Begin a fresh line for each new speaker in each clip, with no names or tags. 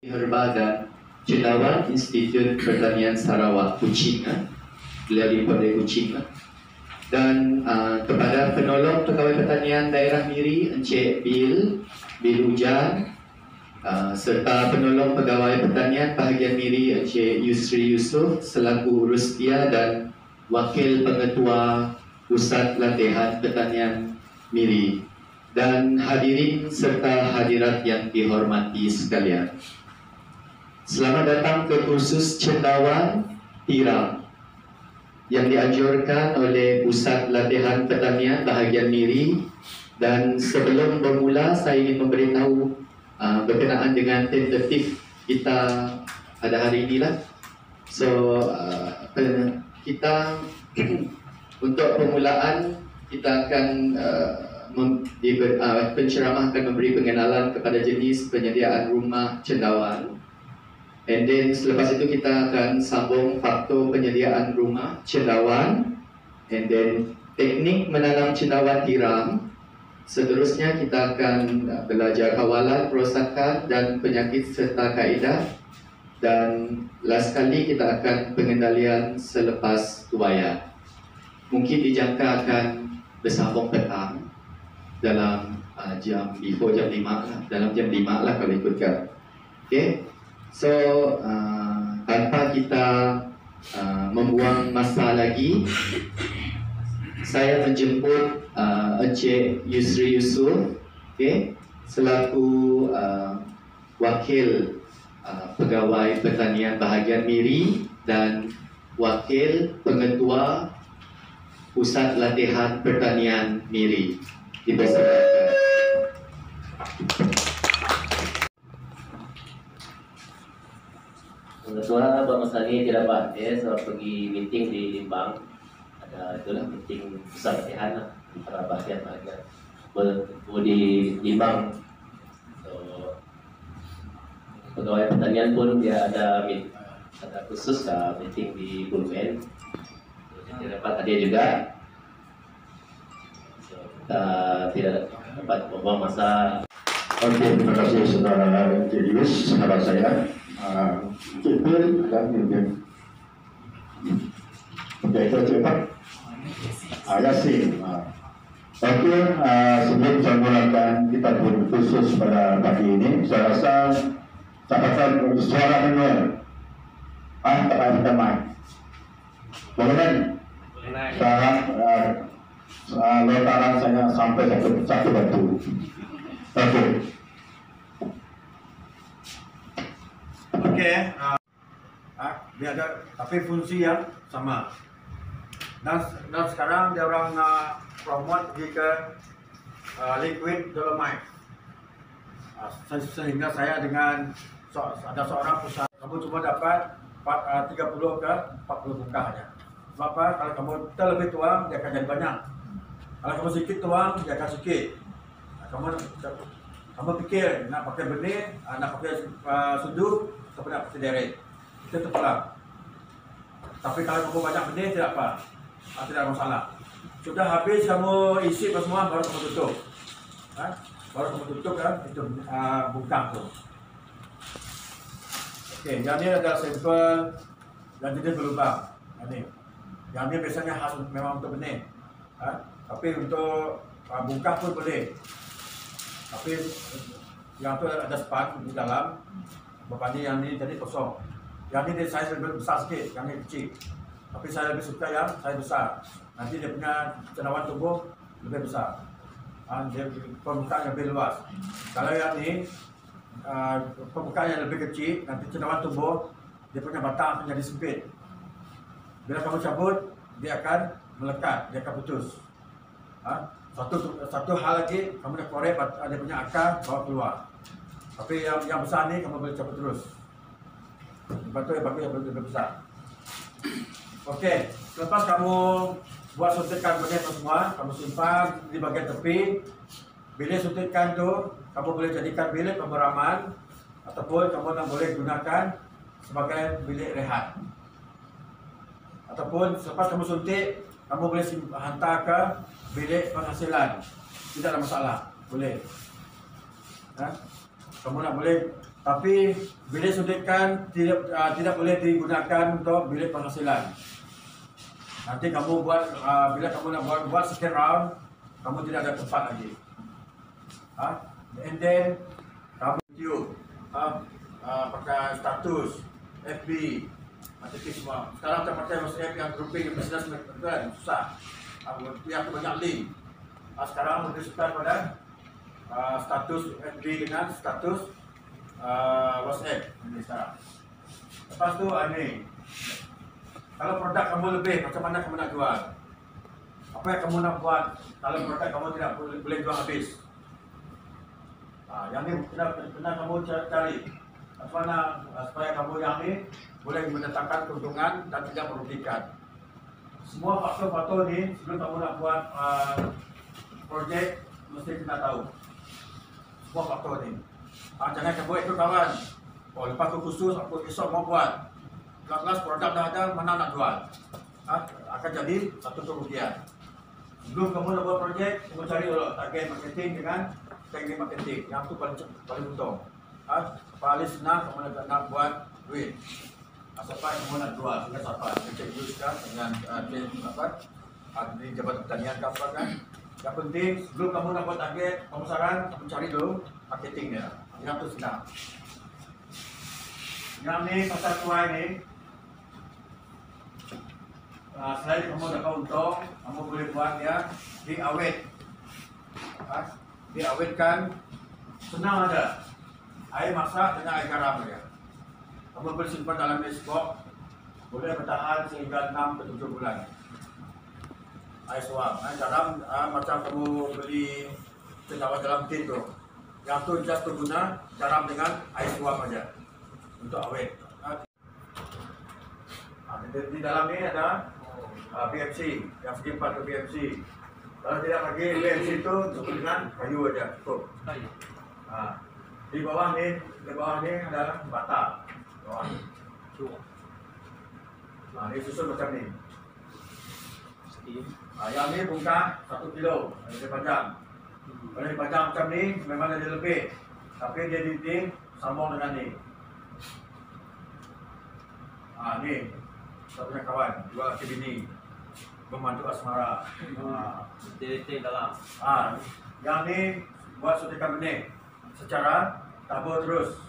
Herba dan Cendawan Institut Pertanian Sarawak Kuching, beliau diimport dari Kuching. Dan kepada penolong pegawai pertanian daerah Miri, Encik Bil Ujan, serta penolong pegawai pertanian bahagian Miri, Encik Yusri Yusof selaku urus dia dan wakil pengetua Pusat Latihan Pertanian Miri, dan hadirin serta hadirat yang dihormati sekalian. Selamat datang ke kursus Cendawan Tiram yang dianjurkan oleh Pusat Latihan Pertanian bahagian Miri. Dan sebelum bermula, saya ingin memberitahu berkenaan dengan tentatif kita pada hari inilah. So kita untuk permulaan kita akan penceramah akan memberi pengenalan kepada jenis penyediaan rumah cendawan. And then selepas itu kita akan sambung faktor penyediaan rumah cendawan, and then teknik menanam cendawan tiram. Seterusnya kita akan belajar kawalan, perosakan dan penyakit serta kaedah. Dan last kali kita akan pengendalian selepas tuayan. Mungkin dijangka akan bersambung petang dalam jam 5 lah, dalam jam 5 lah kalau ikutkan. Okay. So, tanpa kita membuang masa lagi, saya menjemput Encik Yusri Yusof, okay, selaku wakil pegawai pertanian bahagian Miri dan wakil pengetua Pusat Latihan Pertanian Miri. Dipersilakan.
Ketua Pak Masani tidak hadir sebab pergi meeting di Limbang. Ada itulah meeting besar latihan lah para bahagian di Limbang. So, pegawai pertanian pun dia ada khusus meeting di Bulmen. Jadi dapat hadir juga. So, kita tidak dapat membuang masa.
Oke, terima kasih saudara Julius, saudara saya. Cipil dan Mimpin. Oke, itu cepat. Yasin. Oke, sebelum saya mulakan kita khusus pada pagi ini, saya rasa catatan suara menol. Tak ada mic. Boleh kan? Lontaran saya sampai satu batu. Oke.
Okey, dia ada tapi fungsi yang sama. Dan sekarang dia orang promote pergi ke liquid dolomite. Sehingga saya dengan ada seorang pusat, kamu cuma dapat 30 ke 40 bungkah saja. Sebab apa? Kalau kamu terlebih tuang, dia akan jadi banyak. Kalau kamu sedikit tuang, dia akan sikit. Kamu fikir nak pakai benih, nak pakai sudut, kamu nak pakai derek. Itu terpulang. Tapi kalau kamu banyak benih, tidak apa. Tidak ada masalah. Sudah habis kamu isi semua, baru kamu tutup. Baru kamu tutup kan, itu bungkang tu. Okey, yang ini adalah sampel dan jenis berlubang. Yang ini biasanya khas memang untuk benih. Tapi untuk bungkang pun boleh. Tapi yang tu ada span di dalam. Berbanding yang ini jadi kosong. Yang ini saya lebih besar sikit, yang ini kecil. Tapi saya lebih suka yang saya besar. Nanti dia punya cendawan tumbuh lebih besar. Dia permukaan yang lebih luas. Kalau yang ini permukaan yang lebih kecil, nanti cendawan tumbuh, dia punya batang menjadi sempit. Bila kamu cabut, dia akan melekat, dia akan putus. Satu hal lagi, kamu nak korek dia punya akar bawa keluar. Tapi yang besar ni kamu boleh cabut terus. Lepas tu yang bagus yang lebih besar. Okey, selepas kamu buat suntikan benih semua, kamu simpan di bahagian tepi. Bilik suntikan tu kamu boleh jadikan bilik pemberaman ataupun kamu nak boleh gunakan sebagai bilik rehat. Ataupun selepas kamu suntik, kamu boleh hantar ke bilik penghasilan. Tidak ada masalah, boleh. Kamu nak boleh Tapi bilik suntikan tidak boleh digunakan untuk bilik penghasilan. Nanti kamu buat bila kamu nak buat sekian round, kamu tidak ada tempat lagi. And then kamu YouTube, pakai status, FB, macam itu semua. Sekarang kita pakai WhatsApp yang grouping business kan susah. Yang banyak link. Sekarang lebih suka pada status FB dengan status WhatsApp ini sekarang. Lepas tu ini, kalau produk kamu lebih, macam mana kamu nak jual? Apa yang kamu nak buat kalau produk kamu tidak boleh jual habis? Yang ini kena kamu cari. Bagaimana supaya kamu yang ini boleh mendatangkan keuntungan dan tidak merugikan. Semua faktor-faktor ini sebelum kamu nak buat projek mesti kita tahu. Semua faktor ini. Jangan kamu ikut kawan. Lepas tu khusus aku esok mau buat. Kelas produk dah ada, mana nak jual? Akan jadi satu kerugian. Sebelum kamu nak buat projek, kamu cari dulu target marketing dengan teknik marketing. Yang tu paling untung. Paling senang kamu nak buat duit. Siapa yang kamu nak jual? Dengan siapa? Dengan cek dulu sekarang dengan di Jabatan Pertanian ke apa kan? Yang penting sebelum kamu nak buat target, pemasaran, kamu cari dulu marketingnya. Yang tu senang. Yang ni pasal tuai ni, selain kamu dapat untung, kamu boleh buat dia diawet. Diawetkan senang ada. Air masak dengan air garam dia. Kamu boleh simpan dalam ice-box, boleh bertahan sehingga 6 ke 7 bulan. Air suam, air garam macam kamu beli cendawan dalam tin tu. Yang tu just guna garam dengan air suam aja untuk awet. Di dalam ni ada BMC, yang segi 4 ke BMC. Kalau tidak pakai BMC itu cukup dengan kayu aja cukup. Di bawah ni adalah bata. Bawah ni. Ini susun macam ni. Yang ni bungkah 1 kilo, lebih panjang. Kalau dia panjang macam ni, memang dia lebih. Tapi dia dinding sambung dengan ni. Ni, saya punya kawan, dua laki bini. Membantu asmara.
Titik dalam.
Yang ni buat suntikan benih secara tabur terus.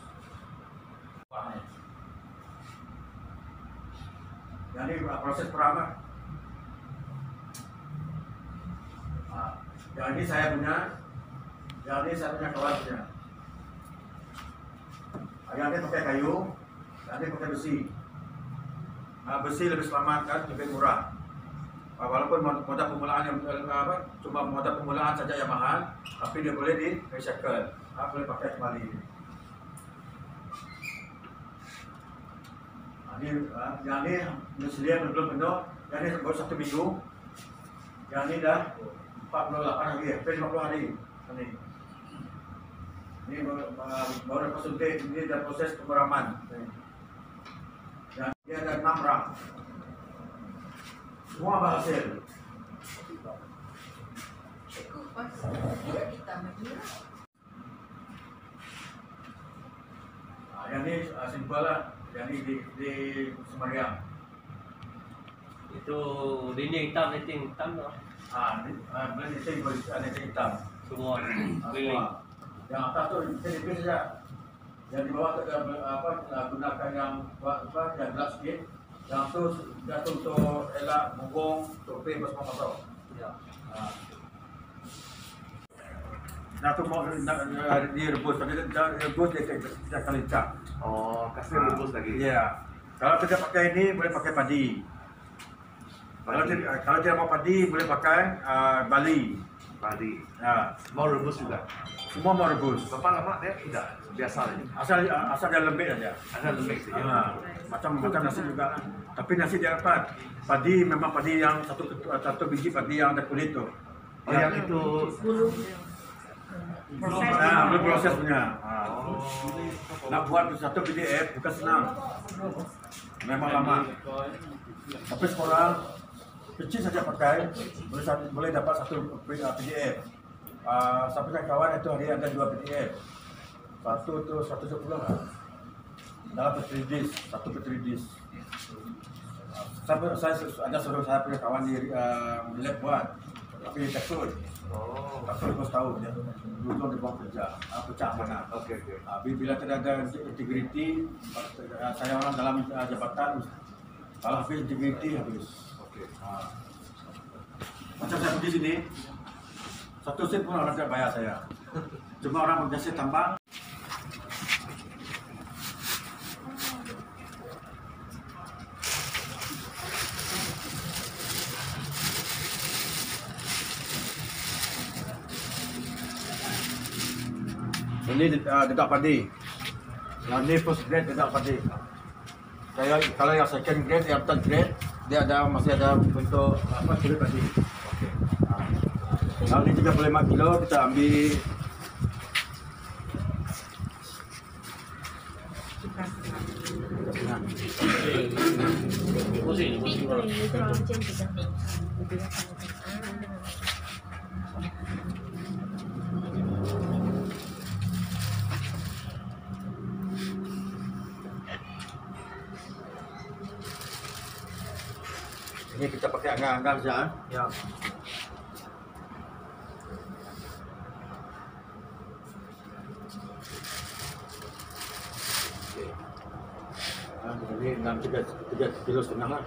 Yang ni proses perama. Yang ini saya punya, yang ini saya punya kawan punya. Yang ini pakai kayu, yang ini pakai besi. Besi lebih selamat kan, lebih murah. Walaupun modal permulaan yang cuma modal permulaan saja yang mahal, tapi dia boleh di recycle, boleh pakai kembali. Yang ini sedia belum penuh, yang ini baru 1 minggu, yang ini dah 48 hari, hampir 50 hari. Ini baru lepas suntik, ini dah proses pemeraman. Yang dia ada 6 ram. Semua berhasil. Yang ni simple lah. Yang ni di Semariang.
Itu dinding hitam, netting hitam tu.
Boleh netting hitam.
Semua
semua. Yang atas tu nipis saja. Yang di bawah tu gunakan yang yang gelap sikit. Yang tu jatuh untuk elak bubung, topi semua masuk.
Ya.
Dah tu mau direbus, tapi rebus dia akan lecak.
Kasih rebus lagi.
Ya. Kalau tidak pakai ini boleh pakai padi. Kalau tidak mau padi boleh pakai bali.
Padi.
Mau
rebus juga.
Semua mau rebus.
Berapa lama dia? Tidak. Biasa aja.
Asal dia lembek aja.
Ada lembek sih.
Macam nasi juga. Tapi nasi dia dapat. Padi memang padi yang satu biji padi yang ada kulit tu.
Yang itu
belum proses punya. Nak buat satu PDF bukan senang. Memang lama. Tapi sekarang kecil saja pakai boleh dapat satu PDF. Saya punya kawan itu hari ada 2 PDF. Satu tu 110 lah. Dalam petri disk, satu petri disk. Saya ada suruh saya punya kawan di lab buat, tapi takut.
Oh.
Takut bos tahu dia. Dulu dia buang kerja, pecah mana.
Oke, oke.
Bila tidak ada integriti, saya orang dalam jabatan, kalau habis integriti habis.
Oke.
Macam saya pergi sini, satu sen pun orang tidak bayar saya. Cuma orang berjasa tambang. Ini dedak padi. Yang ini first grade dedak padi. Kalau yang second grade, yang third grade, dia masih ada bentuk kulit padi.
Oke.
Yang ini 35 kilo kita ambil. Ini kita pakai anggar-anggar saja.
Ya.
Jadi 3 kilo setengah lah.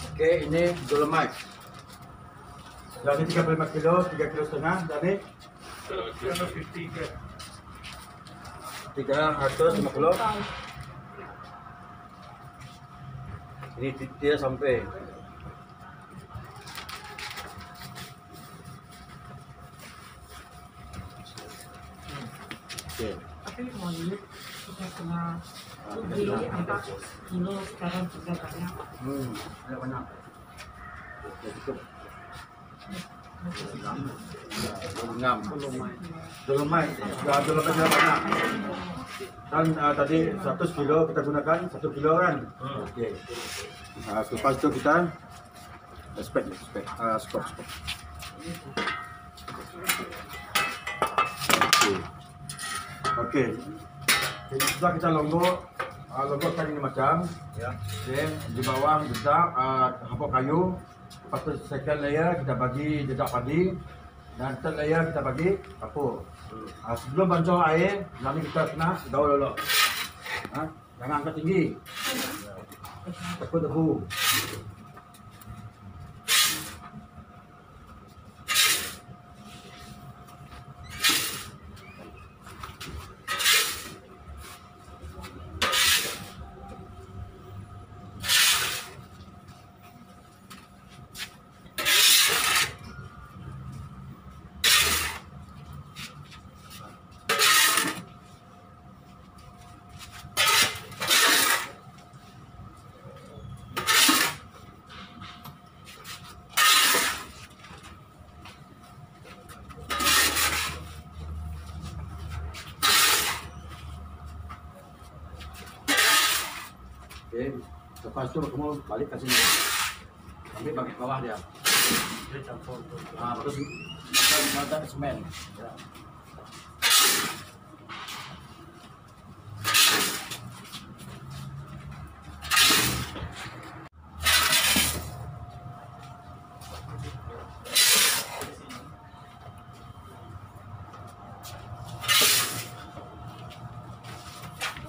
Oke, ini dolomite. Yang ini 35 kilo, 3 kilo setengah. Dan ini 350. Ini dia sampai. Oke.
Tapi mau lihat kita kena beli apa kilo sekarang juga banyak.
Ada banyak. Oke, cukup. 6. Dolomite sudah banyak. Dan tadi 100 kilo kita gunakan 1 kilo kan. Oke. Lepas itu kita stop. Oke. Setelah kita longgokkan ini macam,
Ya.
okay. Di bawah dedak hampuk kayu. Lepas tu second layer kita bagi dedak padi, dan third layer kita bagi kapur. Sebelum bancuh air, nanti kita kena gaul dulu. Jangan angkat tinggi. Takut debu. Oke, lepas itu kamu balik ke sini. Ambil bagian bawah dia. Terus kita semen. Ya.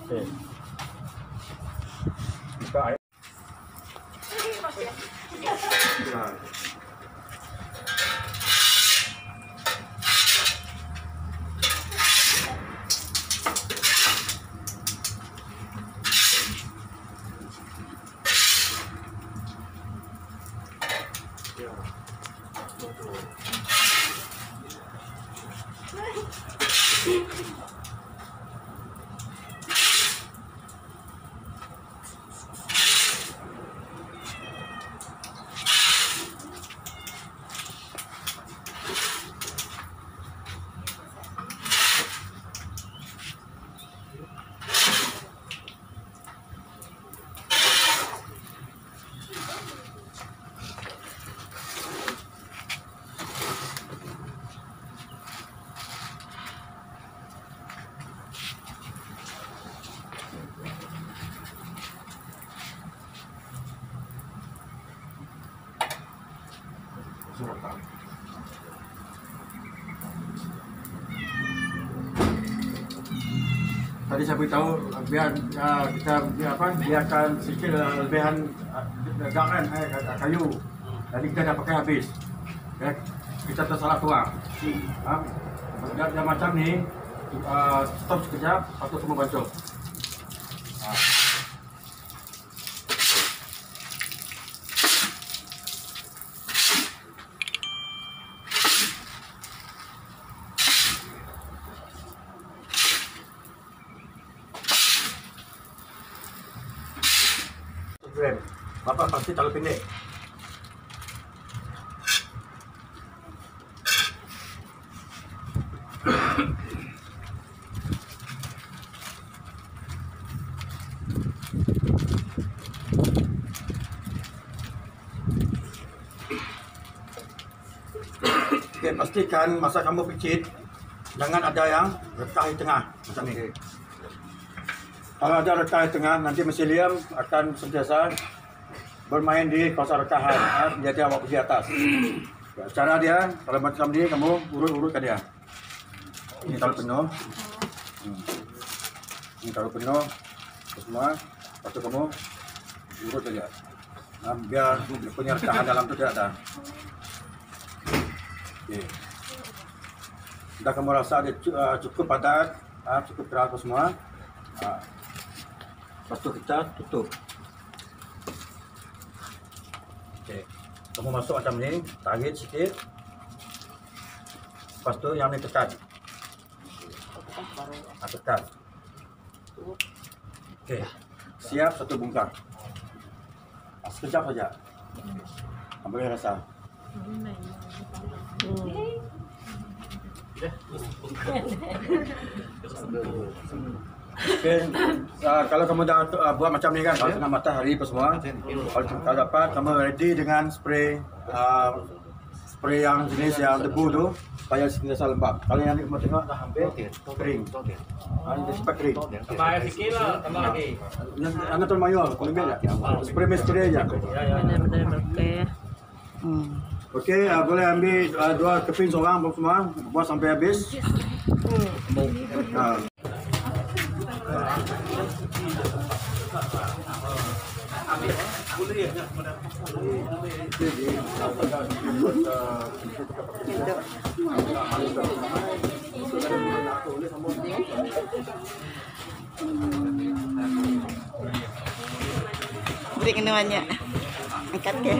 Oke. Buka air. Ya. lubang. Tadi saya beritahu biar kita biarkan sedikit lebihan dagangan kayu. Jadi kita dah pakai habis. Ya, kita tersalah tuang. Dan macam ni stop sekejap, lepas tu semua bacok. Gram. Bapak pasti terlalu pendek. Okay, pastikan masa kamu picit jangan ada yang rekah di tengah macam ni. Kalau ada rekah di tengah, nanti mesin liam akan sentiasa bermain di kawasan rekahan. Jadi awak pergi atas. Cara dia, kalau macam ni, kamu urut-urutkan dia. Ini taruh penuh. Ini taruh penuh. Semua. Lepas tu kamu urut saja. Biar punya rekahan dalam tu tidak ada. Okay. Sudah kamu rasa dia cukup padat, cukup keras semua. Lepas tu kita tutup. Okay. Kamu masuk macam ni, tarik sikit. Lepas tu yang ni tekan. Tekan. Okay. Siap satu bungkang. Sekejap saja. Boleh rasa. Okay. Kalau kamu dah buat macam ni kan, kalau tengah matahari apa semua, kalau dapat kamu ready dengan spray spray yang jenis yang debu tu supaya sentiasa lembab. Kalau yang ni kamu tengok dah hampir kering. Ini cepat kering.
Tambah air sikit lah, tambah lagi.
Anda tu mayol, kalau beda. Spray aja.
Benar-benar
Okey, boleh ambil dua keping seorang semua, buat sampai habis.
Beri kena banyak. Angkat ke?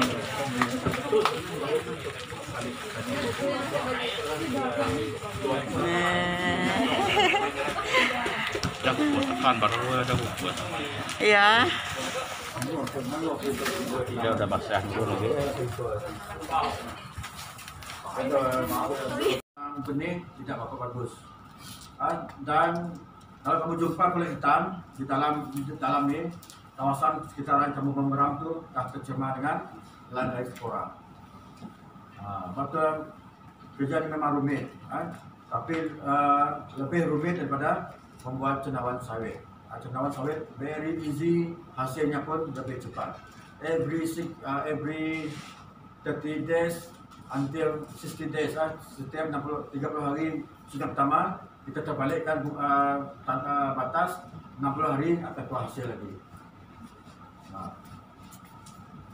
Dah tekan baru ada buat.
Ya.
Dia udah basah dulu lagi.
Yang benih tidak apa bagus. Dan kalau kamu jumpa kulit hitam di dalam ni, kawasan sekitaran kamu memerang tu dah tercemar dengan landai spora. Betul, kerja ini memang rumit, tapi lebih rumit daripada membuat cendawan sawit. Cendawan sawit very easy, hasilnya pun lebih cepat. Every 30 days until 60 days, setiap 30 hari sudah pertama kita terbalikkan batas 60 hari akan keluar hasil lagi.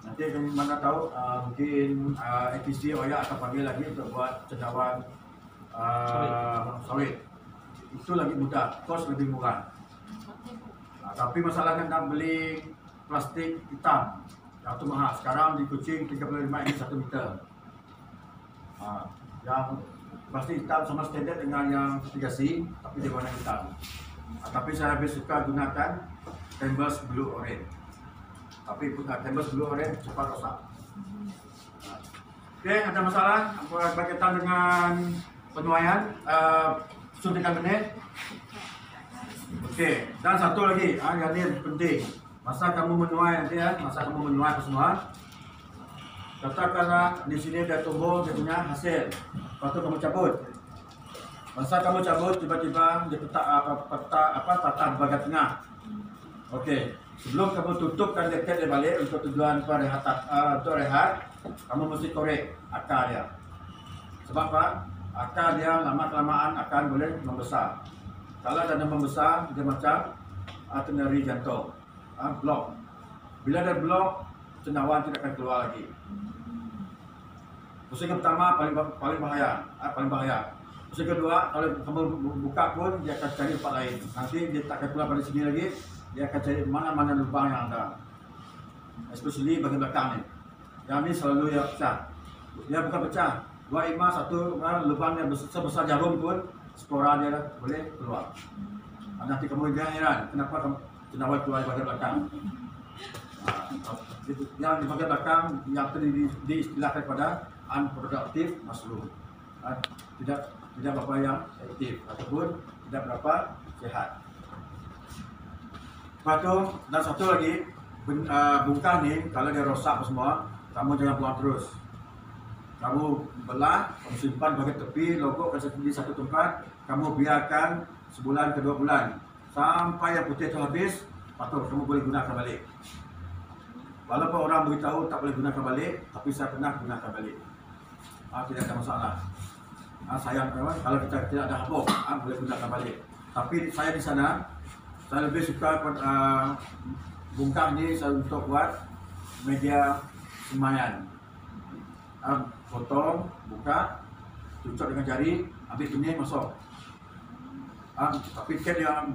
Nanti mana tahu mungkin ATC Oya akan panggil lagi untuk buat cendawan sawit. Itu lagi mudah, kos lebih murah. Tapi masalahnya nak beli plastik hitam, yang itu mahal. Sekarang di Kuching 35 ini 1 meter. Yang plastik hitam sama standard dengan yang 3C, tapi dia warna hitam. Tapi saya lebih suka gunakan canvas blue orange. Tapi canvas blue orange cepat rosak. Oke, ada masalah berkaitan dengan penuaian suntikan benih? Oke, dan satu lagi yang ini penting. Masa kamu menuai nanti masa kamu menuai apa semua, katakanlah di sini dia tumbuh dia punya hasil, lepas tu kamu cabut. Masa kamu cabut tiba-tiba dia patah di bagian tengah. Oke, sebelum kamu tutupkan dia balik untuk tujuan untuk rehat, kamu mesti korek akarnya. Sebab apa? Akar dia lama-kelamaan akan boleh membesar. Kalau ada membesar, dia macam arteri jantung, blok. Bila ada blok, cendawan tidak akan keluar lagi. Pusing pertama paling bahaya, paling bahaya. Pusing kedua, kalau kamu buka pun dia akan cari tempat lain. Nanti dia tak akan keluar pada sini lagi, dia akan cari mana-mana lubang yang ada. Especially bagian belakang ni. Yang ni selalu yang pecah. Dia bukan pecah. Dua ima satu lubang yang sebesar jarum pun spora dia boleh keluar. Nanti kamu jangan heran kenapa kamu cendawan keluar di bagian belakang. Yang di bagian belakang yang diistilahkan pada unproductive mushroom. Tidak berapa yang aktif ataupun tidak berapa sehat. Lepas tu dan satu lagi bungkah ni kalau dia rosak semua, kamu jangan buang terus. Kamu belah, kamu simpan bagian tepi, logok di satu tempat, kamu biarkan sebulan ke 2 bulan sampai yang putih itu habis, patut kamu boleh gunakan balik. Walaupun orang beritahu tak boleh gunakan balik, tapi saya pernah gunakan balik. Tidak ada masalah. Saya kalau kita tidak ada habuk, boleh gunakan balik. Tapi saya di sana, saya lebih suka bungkah ni saya untuk buat media semayan. Potong, buka, cucuk dengan jari, ambil benih masuk. Tapi cap yang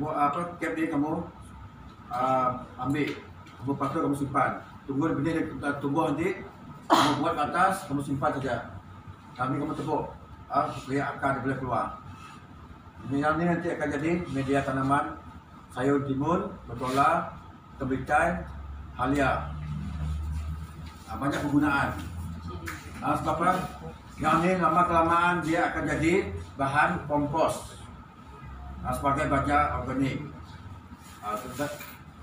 cap ni kamu ambil, kamu patut kamu simpan. Tunggu benih dia tumbuh nanti, kamu buat ke atas, kamu simpan saja. Kami kamu tepuk, supaya akar dia boleh keluar. Yang ni nanti akan jadi media tanaman sayur timun, bertolak, tembikai, halia. Banyak penggunaan. Sebab apa? Yang ni lama-kelamaan dia akan jadi bahan kompos sebagai baja organik.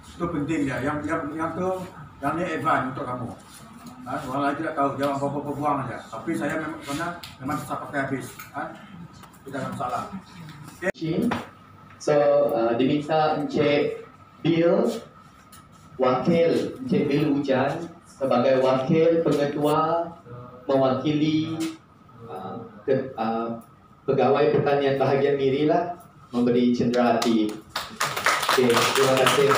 Itu penting dia. Yang tu, yang ni advance untuk kamu. Orang lain tidak tahu, jangan apa-apa buang aja. Tapi saya memang tetap pakai habis. Tidak ada masalah.
So diminta Encik Bill, Wakil Encik Bill Hujan sebagai wakil pengetua mewakili pegawai pertanian bahagian Miri lah memberi cenderahati. Okay, terima kasih.